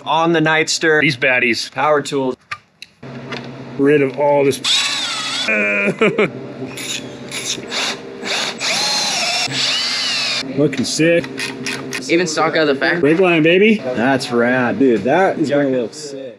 On the Nightster. These baddies. Power tools. Rid of all this. Looking sick. Even stock out of the factory. Brake line, baby. That's rad. Dude, that is gonna look sick.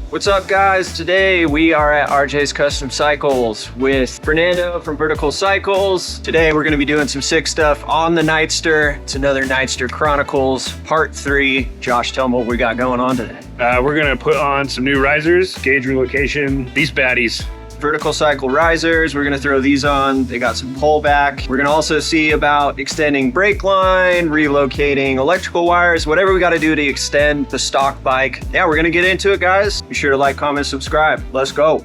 What's up, guys? Today we are at RJ's Custom Cycles with Fernando from Vertical Cycles. Today we're gonna be doing some sick stuff on the Nightster. It's another Nightster Chronicles Part 3. Josh, tell them what we got going on today. We're gonna put on some new risers, gauge relocation, these baddies. Vertical cycle risers, we're gonna throw these on. They got some pullback. We're gonna also see about extending brake line, relocating electrical wires, whatever we gotta do to extend the stock bike. Yeah, we're gonna get into it, guys. Be sure to like, comment, subscribe. Let's go.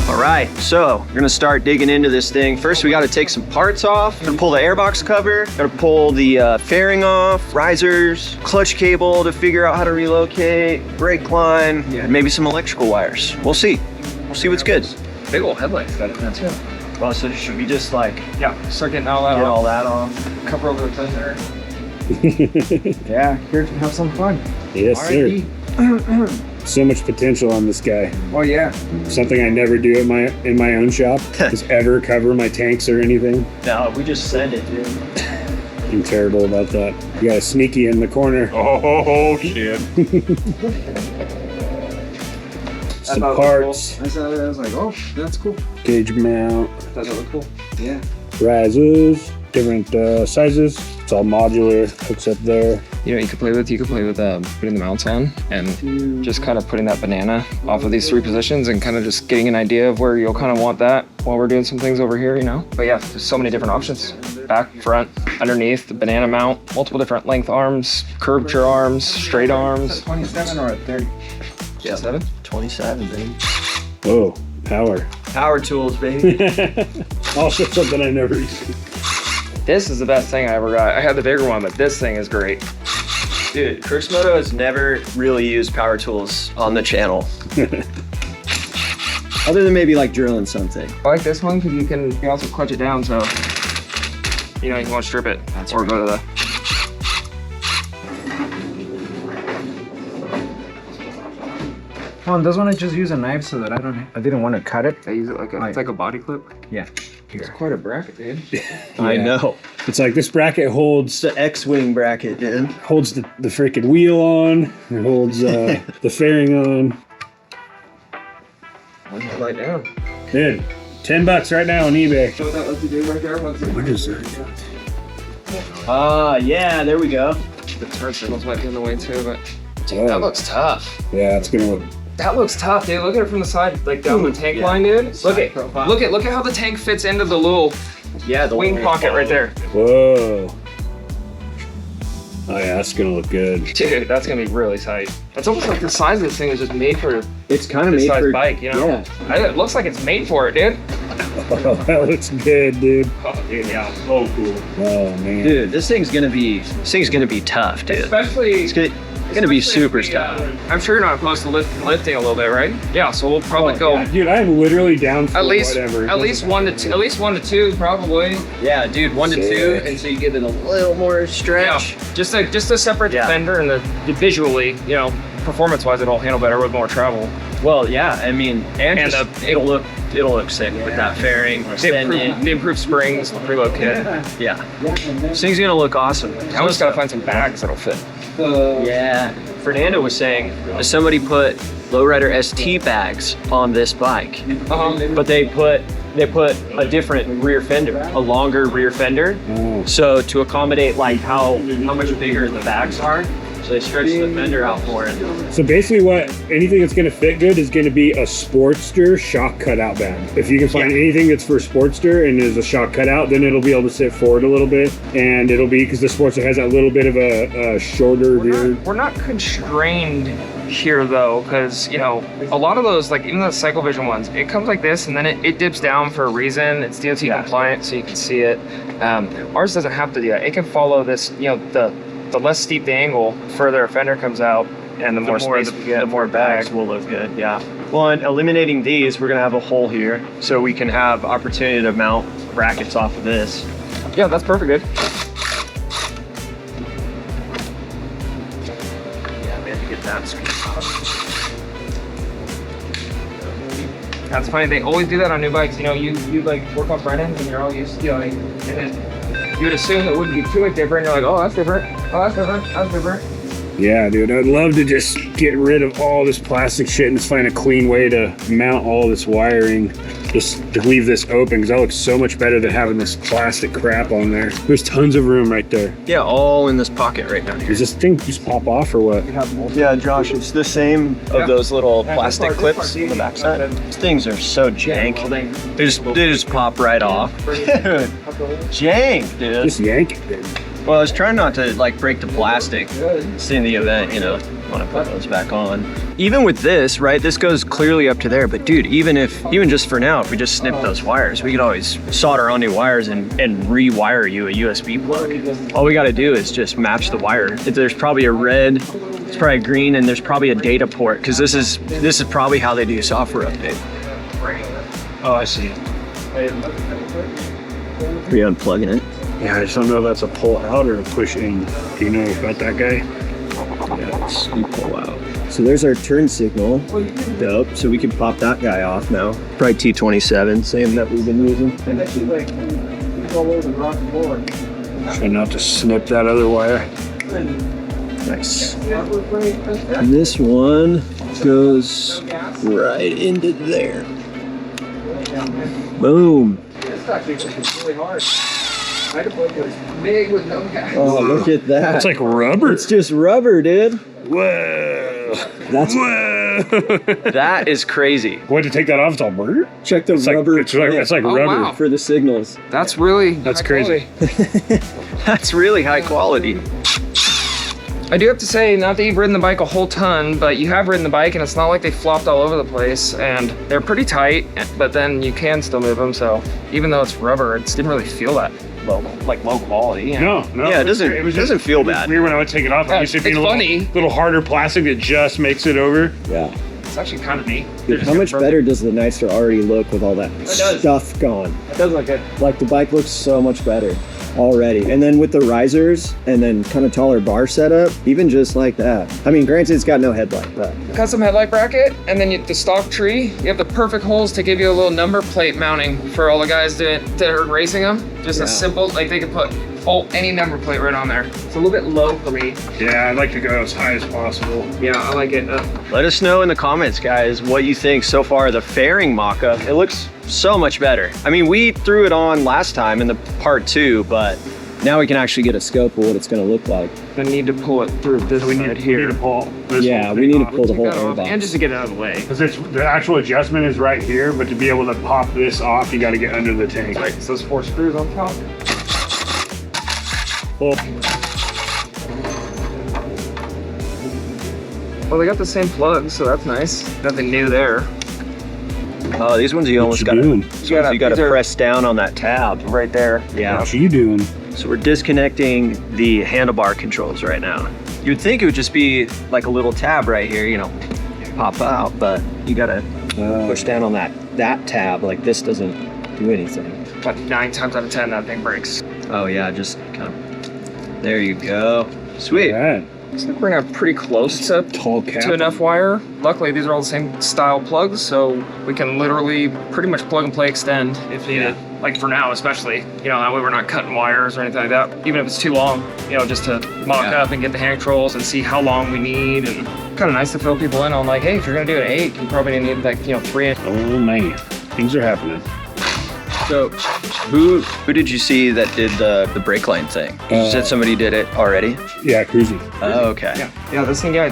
Alright, so we're gonna start digging into this thing. First, we gotta take some parts off. We're gonna pull the airbox cover, gonna pull the fairing off, risers, clutch cable to figure out how to relocate, brake line, and maybe some electrical wires. We'll see. We'll see what's good. Big old headlights got it now too. Well, so should we just like Start getting all that get off. all that off? Cover over the fender. Yeah, here to have some fun. Yes, sir. So much potential on this guy. Oh yeah. Something I never do in my own shop is ever cover my tanks or anything. No, we just send it, dude. I'm terrible about that. You got a sneaky in the corner. Oh shit. Some parts. Cool. I was like, oh, that's cool. Gauge mount. Does it look cool? Yeah. Risers. Different sizes. It's all modular. Hooks up there. You know, you could play with putting the mounts on and just kind of putting that banana off of these three positions and kind of just getting an idea of where you'll kind of want that while we're doing some things over here, you know? But yeah, there's so many different options. Back, front, underneath, the banana mount, multiple different length arms, curvature arms, straight arms. 27 or a 30? Yeah, 7? 27, baby. Whoa, power. Power tools, baby. Also something I never used. This is the best thing I ever got. I had the bigger one, but this thing is great. Dude, CROOKS MOTO has never really used power tools on the channel. Other than maybe like drilling something. I like this one because you can also clutch it down, so you know you can want to strip it or go to the. Well, doesn't it just use a knife so that I didn't want to cut it? I use it like it's like a body clip. Yeah. It's quite a bracket, dude. I know. It's like this bracket holds It's the X-Wing bracket, dude. holds the freaking wheel on. It holds the fairing on. Light down. Dude, $10 right now on eBay. So what that lets you do right there? What is that? Yeah, there we go. The turn signals might be in the way too, but Oh, that looks tough. yeah, it's gonna look. That looks tough, dude. Look at it from the side, like down the tank line, dude. Look at how the tank fits into the little The wing pocket right there. Whoa. Oh yeah, that's gonna look good. Dude, that's gonna be really tight. It's almost like the size of this thing is just made for It's kind of this made size for bike, you know? Yeah. It looks like it's made for it, dude. Oh, that looks good, dude. Oh, dude, yeah. Oh cool. Oh man. Dude, this thing's gonna be tough, dude. Especially It's gonna be super tough. I'm sure you're not opposed to lifting a little bit, right? Yeah, so we'll probably go Yeah, dude, I'm literally down for at least whatever. at least 1 to 2 probably. Yeah, dude, 1 to 2, Sick. and so you give it a little more Yeah, stretch. just to separate the fender and the visually, you know, performance-wise, it'll handle better with more travel. Well, yeah, I mean, and And just, it'll look sick with that fairing. The improved springs, the preload kit. Yeah, this thing's gonna look awesome. Now we just gotta find some bags that'll fit. Yeah, Fernando was saying somebody put lowrider ST bags on this bike, but they put a different rear fender, a longer rear fender. So to accommodate like how much bigger the backs are, So they stretch the fender out for it. So basically anything that's gonna fit good is gonna be a Sportster shock cutout bag. If you can find anything that's for Sportster and is a shock cutout, then it'll be able to sit forward a little bit. And it'll be, because the Sportster has that little bit of a shorter rear. We're not constrained here though, because you know, a lot of those, like even the Cycle Vision ones, it comes like this and then it dips down for a reason. It's DOT compliant, so you can see it. Ours doesn't have to do that. It can follow this, you know, the less steep the angle, further a fender comes out, and the more space we get, the more bags will look good. Yeah. Well, and eliminating these, we're gonna have a hole here, so we can have opportunity to mount brackets off of this. Yeah, that's perfect, good. Yeah, we have to get that screwed up. That's funny. They always do that on new bikes. You know, you like work on front ends and you're all used to like, and then you would assume it wouldn't be too much different. You're like, oh, that's different. Oh, that's different. That's different. Yeah, dude, I'd love to just get rid of all this plastic shit and just find a clean way to mount all this wiring. Just to leave this open, because that looks so much better than having this plastic crap on there. There's tons of room right there. Yeah, all in this pocket right down here. Does this thing just pop off or what? Yeah, Josh, it's the same of those little plastic clips on the backside. These things are so jank. They just pop right off. Jank, dude. Just yank it, dude. Well, I was trying not to like break the plastic. It's in the event, you know, want to put those back on. Even with this, right, this goes clearly up to there, but dude, even just for now, if we just snip those wires, we could always solder on new wires and rewire you a USB plug. All we got to do is just match the wire. There's probably a red, it's probably a green, and there's probably a data port, because this is probably how they do software update. Oh, I see. Are you unplugging it? Yeah, I just don't know if that's a pull out or a push in. Do you know about that guy? Yeah, it's pull out. So there's our turn signal. Dope. So we can pop that guy off now. Probably T27, same that we've been using. Try not to snip that other wire. Nice. And this one goes right into there. Boom. This actually is really hard. Big with no gas. Oh, look at that. It's like rubber. It's just rubber, dude. Whoa. Whoa. That is crazy. Boy, to take that off, it's all burr. Check the rubber. It's like Oh, rubber. wow. For the signals. That's really crazy. That's really high quality. I do have to say, not that you've ridden the bike a whole ton, but you have ridden the bike and it's not like they flopped all over the place, and they're pretty tight, but then you can still move them. So even though it's rubber, it didn't really feel that low quality. You know? No. Yeah, it doesn't feel bad. Weird when I would take it off. Yeah, It used to be it's a funny. little harder plastic that just makes it over. Yeah. It's actually kind of neat. Dude, how much better does the Nightster already look with all that does. stuff gone? It does look good. Like the bike looks so much better already. And then with the risers and then kind of taller bar setup, even just like that. I mean, granted, it's got no headlight, but Custom headlight bracket, and then the stock tree. You have the perfect holes to give you a little number plate mounting for all the guys that are racing them. Just a simple, like they could put any number plate right on there. It's a little bit low for me. Yeah, I'd like to go as high as possible. Yeah, I like it. let us know in the comments, guys, what you think so far of the fairing mock-up. It looks so much better. I mean, we threw it on last time in the part 2, but now we can actually get a scope of what it's going to look like. I need to pull it through this side here. We need to pull this Yeah, whole we thing need to off. pull the whole That off, airbox. and just to get it out of the way. Because the actual adjustment is right here, but to be able to pop this off, you got to get under the tank. Right, so those 4 screws on top. Pull. Well, they got the same plugs, so that's nice. Nothing new there. Oh, these ones you almost you got to doing? you press down on that tab. Right there. Yeah. What are you doing? So we're disconnecting the handlebar controls right now. You'd think it would just be like a little tab right here, you know, pop out, but you gotta push down on that tab. Like this doesn't do anything. But 9 times out of 10, that thing breaks. Oh yeah, just kind of, there you go. Sweet. Right. Looks like we're gonna have pretty close to Tall cap. enough wire. Luckily, these are all the same style plugs, so we can literally pretty much plug and play extend if needed. Like for now, especially, you know, that way we're not cutting wires or anything like that. Even if it's too long, you know, just to mock up and get the hand controls and see how long we need. And kind of nice to fill people in on like, hey, if you're gonna do an 8, you probably need like, you know, 3 inch. Oh man, things are happening. So Who did you see that did the brake line thing? You said somebody did it already? Yeah, Cruzy. Oh, okay. Yeah, this thing, they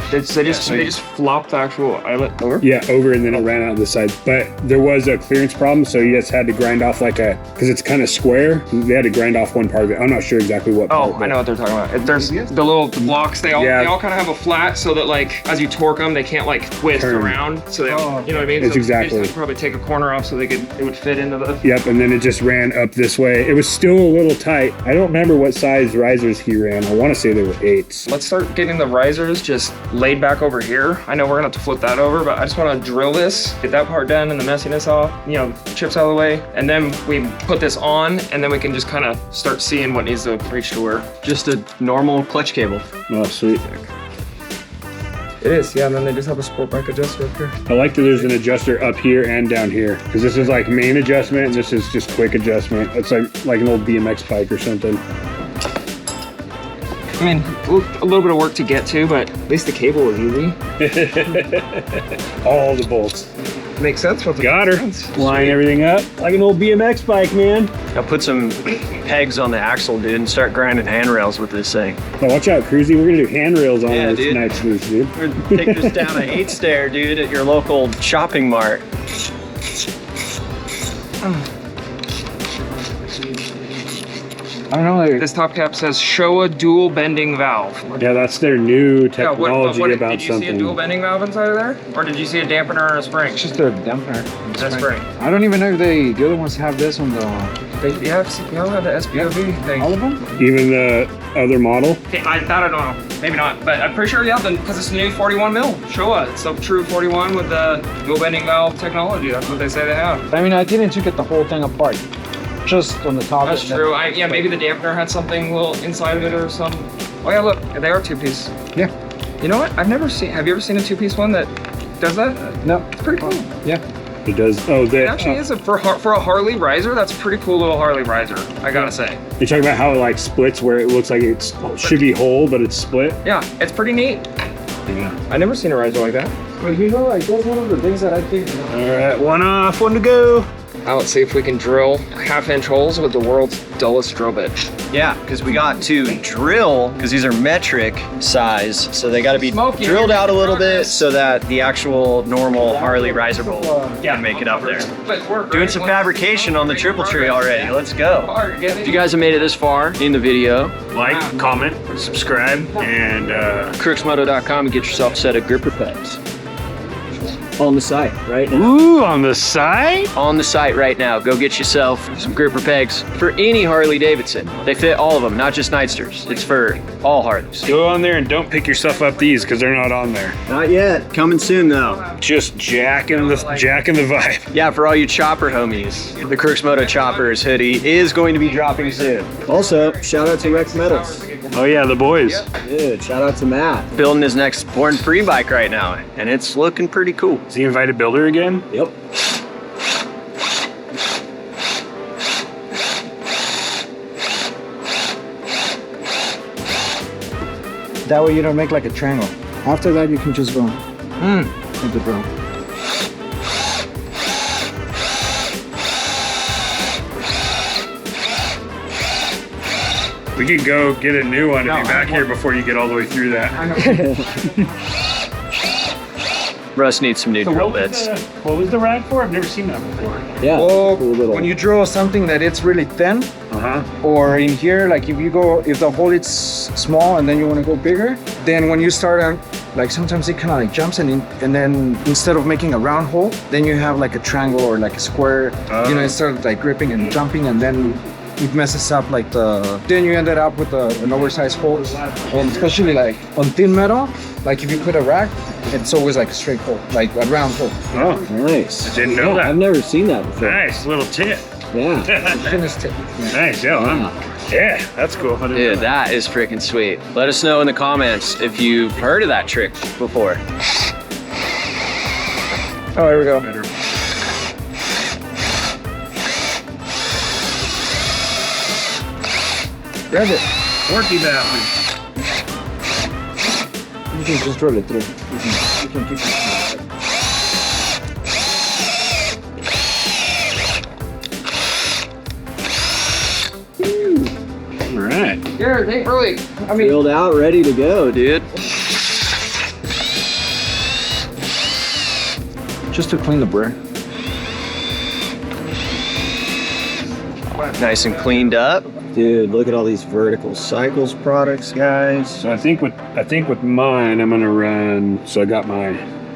just flopped the actual eyelet over. Yeah, over, and then it ran out the side. But there was a clearance problem, so you just had to grind off because it's kind of square. They had to grind off one part of it. I'm not sure exactly what part. Oh, I know what they're talking about. There's the little blocks. They all kind of have a flat, so that like as you torque them, they can't like twist around. So they, you know what I mean? It's so exactly. They just probably take a corner off so it would fit into the. Yep, and then it just ran up this way. It was still a little tight. I don't remember what size risers he ran. I want to say they were 8s. Let's start getting the risers just laid back over here. I know we're gonna have to flip that over, but I just want to drill this, get that part done and the messiness off, chips out of the way, and then we put this on, and then we can just kind of start seeing what needs to reach to where. Just a normal clutch cable. Oh, sweet. It is, yeah, and then they just have a sport bike adjuster up here. I like that there's an adjuster up here and down here, because this is like main adjustment and this is just quick adjustment. It's like an old BMX bike or something. I mean, a little bit of work to get to, but at least the cable is easy. All the bolts. Makes sense. Got her. Line everything up like an old BMX bike, man. I'll put some pegs on the axle, dude, and start grinding handrails with this thing. Oh, watch out, Cruzy. We're gonna do handrails on this dude. Nightster, dude. We're gonna take this down an 8-stair, dude, at your local shopping mart. I don't know. This top cap says Showa dual bending valve. Yeah, that's their new technology about did you something. see a dual bending valve inside of there? Or did you see a dampener and a spring? It's just a dampener. That's spring. I don't even know if the other ones have this on the. They have the SPOV thing. All of them? Even the other model? Okay, I don't know. Maybe not, but I'm pretty sure, yeah, because it's a new 41 mil. Showa. It's a true 41 with the dual bending valve technology. That's what they say they have. I mean, I didn't get the whole thing apart. Just on the top. That's true. Yeah, maybe the dampener had something little inside of it or some. Oh yeah, look, they are 2-piece. Yeah. You know what? Have you ever seen a 2-piece one that does that? No. It's pretty cool. Yeah. It does. Oh, It actually is for a Harley riser. That's a pretty cool little Harley riser, I gotta say. You're talking about how it like splits where it looks like it should be whole, but it's split? Yeah, it's pretty neat. Yeah. I never seen a riser like that. Well, like that's one of the things that I think. All right, one off, one to go. Now let's see if we can drill 1/2-inch holes with the world's dullest drill bit. Yeah, because we got to drill, because these are metric size, so they got to be drilled out a little bit so that the actual normal Harley riser bolt can make it up there. Doing some fabrication on the triple tree already. Let's go. If you guys have made it this far in the video, Like, comment, subscribe, and crooksmoto.com and get yourself a set of gripper pegs. On the site right now. ooh, on the side? On the site right now. Go get yourself some gripper pegs for any Harley Davidson. They fit all of them, not just Nightsters. It's for all Harleys. Go on there and don't pick yourself up these because they're not on there. Not yet. Coming soon though. Just jacking the vibe. Yeah, for all you chopper homies, the CROOKS MOTO Choppers hoodie is going to be dropping soon. Also, shout out to Rex Metals. Oh yeah, the boys. Dude, shout out to Matt. Building his next Born Free bike right now, and it's looking pretty cool. Is he invited builder again? Yep. That way you don't make like a triangle. After that, you can just go. With the drill. We could go get a new one and be back here before you get all the way through that. Russ needs some new drill bits. What was the rag for? I've never seen that before. Yeah. Well, when you draw something that it's really thin, or in here, like if the hole is small and then you want to go bigger, then when you start like sometimes it kind of like jumps and then instead of making a round hole, then you have like a triangle or like a square, it starts like gripping and jumping, and then it messes up like then you ended up with an oversized hole, and especially like on thin metal, like if you put a rack, it's always like a straight hole, like a round hole. Oh, Nice. I didn't know that. I've never seen that before. Nice little tip. Yeah. Thinnest tip. Nice, yeah, that's cool. Dude, that is freaking sweet. Let us know in the comments if you've heard of that trick before. Oh, here we go. Grab it. Worky that You can just drill it through. You can keep it. really, I mean, Filled out, ready to go, dude. just to clean the burr. Nice and cleaned up. Dude, look at all these vertical cycles products, guys. So I think with mine, I'm gonna run. So I got my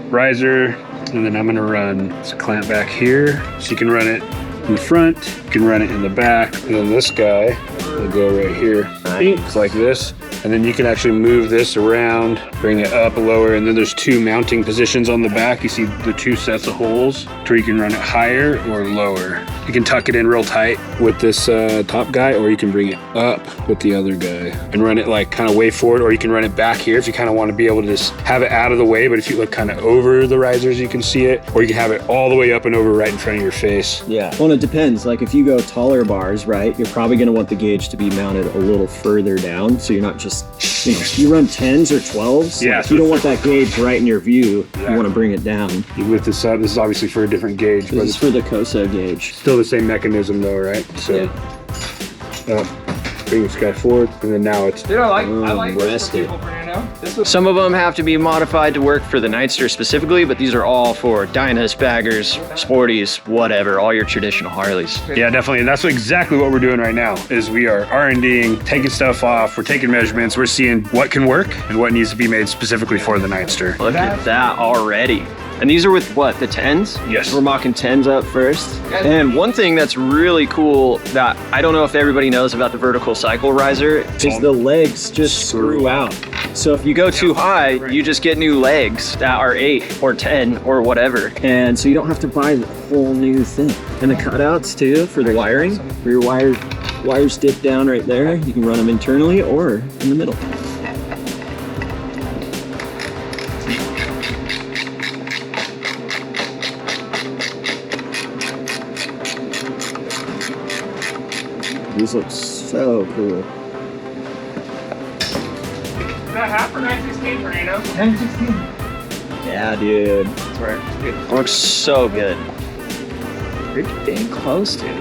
riser, and then I'm gonna run this clamp back here, so you can run it in the front, you can run it in the back, and then this guy will go right here. It's like this, and then you can actually move this around, bring it up, lower, and then there's two mounting positions on the back. You see the two sets of holes, where you can run it higher or lower. You can tuck it in real tight with this top guy, or you can bring it up with the other guy and run it like kind of way forward, or you can run it back here if you kind of want to be able to just have it out of the way, but if you look kind of over the risers, you can see it, or you can have it all the way up and over right in front of your face. Yeah, well, it depends. Like if you go taller bars, right, you're probably gonna want the gauge to be mounted a little further down, so you're not just, you know, if you run 10s or 12s, yeah, like, you don't want that gauge right in your view. Yeah. You want to bring it down. You lift this up. This is obviously for a different gauge, but This is it's for the COSO gauge. still the same mechanism though, right? So bring this guy forward, and then now it's Dude, I like this rest for it. people, Fernando. This was Some of them have to be modified to work for the Nightster specifically, but these are all for Dynas, baggers, sporties, whatever, all your traditional Harleys. yeah, definitely. And that's exactly what we're doing right now is we are R&Ding, taking stuff off, we're taking measurements, we're seeing what can work and what needs to be made specifically for the Nightster. Look at that already. And these are with what, the 10s? Yes. We're mocking 10s up first. And one thing that's really cool that I don't know if everybody knows about the vertical cycle riser is the legs just screw out. So if you go too high, you just get new legs that are 8 or 10 or whatever. And so you don't have to buy the whole new thing. And the cutouts too for the wiring, for your wires dip down right there. You can run them internally or in the middle. These look so cool. Is that half for 916, Fernando? 916. Yeah, dude. That's right. Good. Looks so good. Pretty dang close, dude.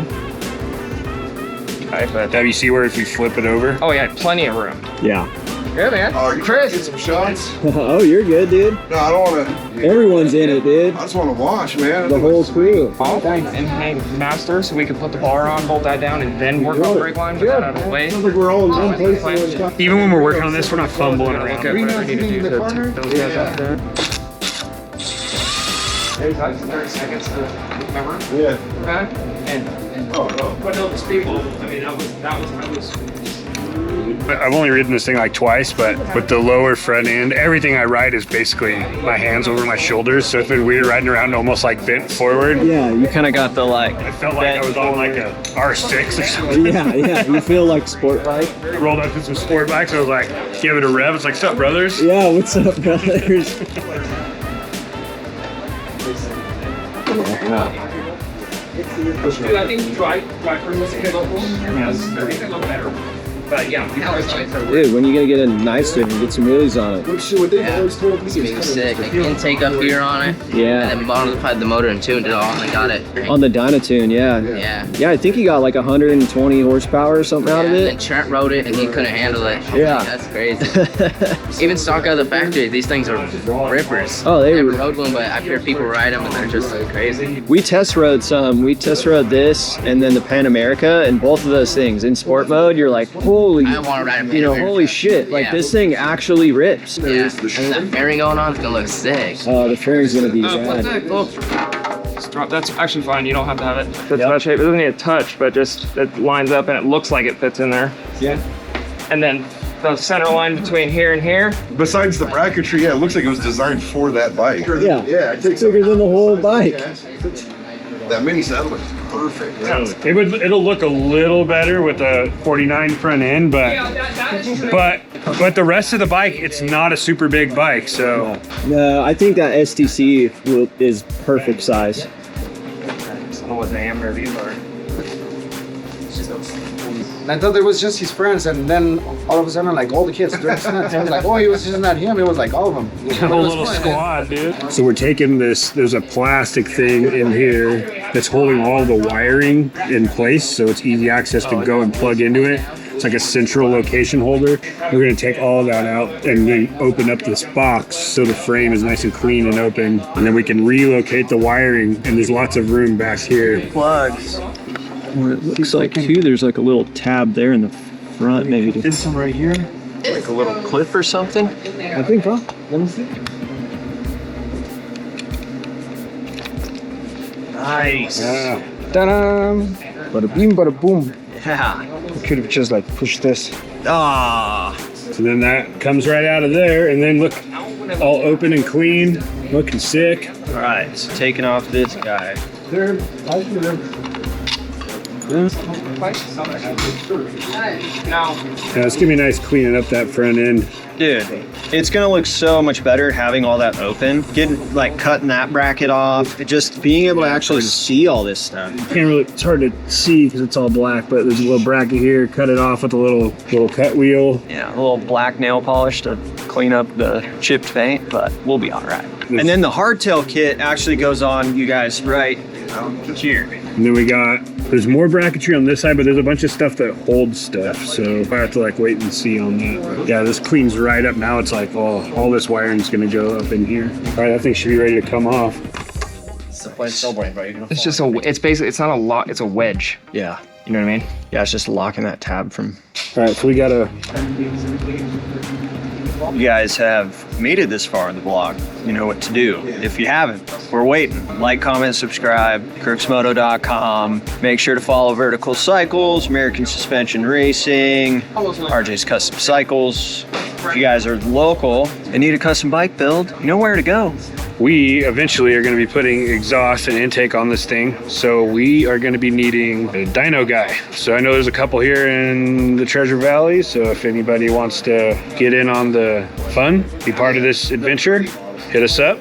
Alright, but Have you see where if you flip it over? oh yeah, plenty of room. Yeah. Yeah, man. Oh, you Chris. get some shots? Oh, you're good, dude. No, I don't want to. Everyone's in it, dude. I just want to watch, man. The whole crew. Oh, and hang master, so we can put the bar on, bolt that down, and then work on the brake line, get that out of the way. Sounds like we're all in one place. Even when we're working on this, we're not fumbling Look around. at whatever we need to do to those guys out there. There's like 30 seconds to remember. Yeah. Okay? And putting up the speed wall. I mean, I was. I've only ridden this thing like twice, but with the lower front end, everything I ride is basically my hands over my shoulders. So it's been weird riding around almost like bent forward. Yeah, you kind of got the like. I felt like I was on like a R6 or something. Yeah, you feel like sport bike. Rolled up to some sport bikes. I was like, give it a rev. It's like, what's up, brothers? Yeah, what's up, brothers? Dude, I think dry first was a good local. Yes, I think they look better. But yeah, Dude, when you gonna get a Nightster and get some wheelies on it? It's gonna be sick. Intake up here on it. And Yeah. then modified the motor and tuned it all and I got it. On the Dynatune, yeah. Yeah. Yeah, I think he got like 120 horsepower or something out of And then it. Trent rode it and he couldn't handle it. Yeah. That's crazy. Even stock out of the factory, these things are rippers. Oh, they Never were. rode one, but I hear people ride them and they're just like crazy. We test rode some. We test rode this and then the Pan America, and both of those things in sport mode, you're like, holy, I want to ride a you know, Pan holy shit! Like Yeah. this thing actually rips. Yeah. And that fairing going on is gonna look sick. Oh, the fairing's gonna be what's rad. that? Oh. Just drop. That's actually fine. You don't have to have it. Fits that shape. It doesn't need a touch, but just it lines up and it looks like it fits in there. Yeah. And then the center line between here and here. Besides the bracketry, yeah, it looks like it was designed for that bike. Yeah. Yeah, it takes Bigger than the whole bike. that mini Saddlemen is perfect. Yeah. It'll look a little better with a 49 front end, but the rest of the bike, it's not a super big bike, so. No, I think that STC is perfect size. I don't know what the diameter of these are. And I thought it was just his friends, and then all of a sudden, like all the kids dressed nuts. I was like, oh, it was just not him. It was like all of them. A whole little squad, dude. So we're taking this, there's a plastic thing in here that's holding all the wiring in place, so it's easy access to go and plug into it. It's like a central location holder. We're gonna take all of that out and then open up this box so the frame is nice and clean and open. And then we can relocate the wiring, and there's lots of room back here. Plugs. Or it looks like too, there's like a little tab there in the front, maybe. This one right here. Like a little clip or something. I think, huh? Let me see. Nice. Yeah. Ta-da! Bada beam, bada boom. Yeah. I could have just like pushed this. Ah. So then that comes right out of there, and then look, all open and clean, looking sick. All right, so taking off this guy. Yeah, it's gonna be nice cleaning up that front end. Dude, it's gonna look so much better having all that open. Getting, like, cutting that bracket off. Just being able to actually see all this stuff. Can't really, it's hard to see because it's all black, but there's a little bracket here. Cut it off with a little cut wheel. Yeah, a little black nail polish to clean up the chipped paint, but we'll be all right. And then the hardtail kit actually goes on, you guys, right here. And then we got, there's more bracketry on this side, but there's a bunch of stuff that holds stuff. So I have to like wait and see on that. But yeah, this cleans right up. Now it's like, oh, all this wiring's gonna go up in here. All right, that thing should be ready to come off. It's just it's basically, it's not a lock, it's a wedge. Yeah. You know what I mean? Yeah, it's just locking that tab from... All right, so we gotta... You guys have made it this far in the vlog. You know what to do. If you haven't, we're waiting. Like, comment, subscribe, crooksmoto.com. Make sure to follow Vertical Cycles, American Suspension Racing, RJ's Custom Cycles. If you guys are local and need a custom bike build, you know where to go. We eventually are going to be putting exhaust and intake on this thing, so we are going to be needing a dyno guy. So I know there's a couple here in the Treasure Valley, so if anybody wants to get in on the fun, be part of this adventure, hit us up.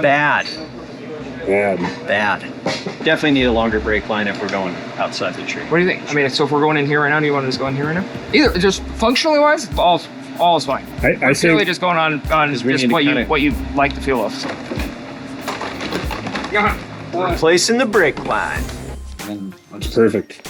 Bad. Bad. Definitely need a longer brake line if we're going outside the tree. What do you think? I mean, so if we're going in here right now, do you want to just go in here right now? Either, just functionally wise, all is fine. I We're say really just going on just what you like the feel of. So. Replacing the brake line. it's perfect.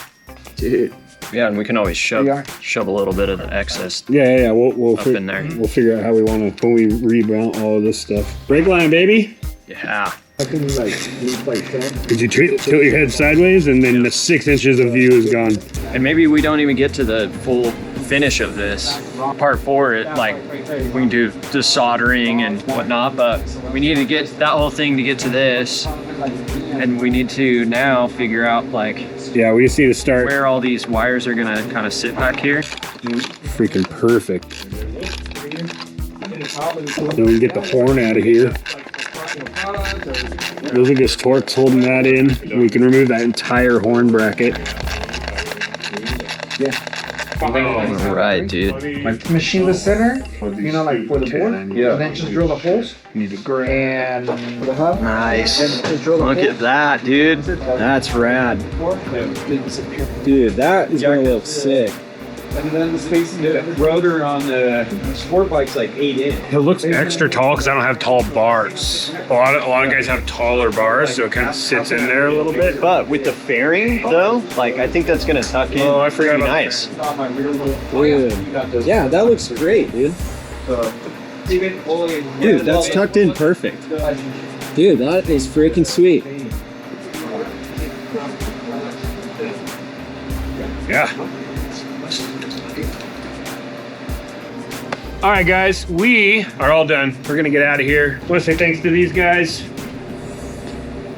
Dude. Yeah, and we can always shove Yeah. a little bit of the excess. Yeah. We'll Up in there. We'll figure out how we want to when we remount all of this stuff. Brake line, baby. Yeah. I can like move like that. Could you tilt your head sideways, and then the 6 inches of view is gone. And maybe we don't even get to the full finish of this. Part 4, we can do the soldering and whatnot, but we need to get that whole thing to get to this. And we need to now figure out like Yeah, we just need to start. where all these wires are gonna kind of sit back here. Freaking perfect. Then we can get the horn out of here. Those are just Torx holding that in. We can remove that entire horn bracket. All right, dude. Like machine the center, you know, like for the board. Yeah. And then just drill the holes. Need to grab. And for the hub. Nice. Then just drill the Look hole. at that, dude. That's rad. Dude, that is gonna look sick. And then the spacing, the rotor on the sport bike's like 8 inch. It looks extra tall because I don't have tall bars. A lot of guys have taller bars, so it kind of sits in there a little bit. But with the fairing, though, like I think that's gonna tuck in. Oh, I forgot pretty about nice. Dude. Yeah, that looks great, dude. Dude, that's tucked in perfect. Dude, that is freaking sweet. Yeah. All right, guys, we are all done. We're gonna get out of here. I want to say thanks to these guys.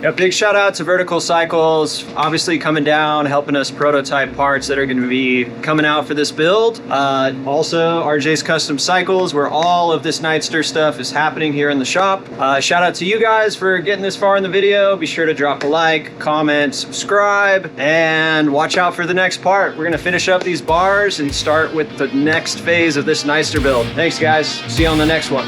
Yeah, big shout out to Vertical Cycles, obviously coming down, helping us prototype parts that are going to be coming out for this build. Also, RJ's Custom Cycles, where all of this Nightster stuff is happening here in the shop. Shout out to you guys for getting this far in the video. Be sure to drop a like, comment, subscribe, and watch out for the next part. We're going to finish up these bars and start with the next phase of this Nightster build. Thanks, guys. See you on the next one.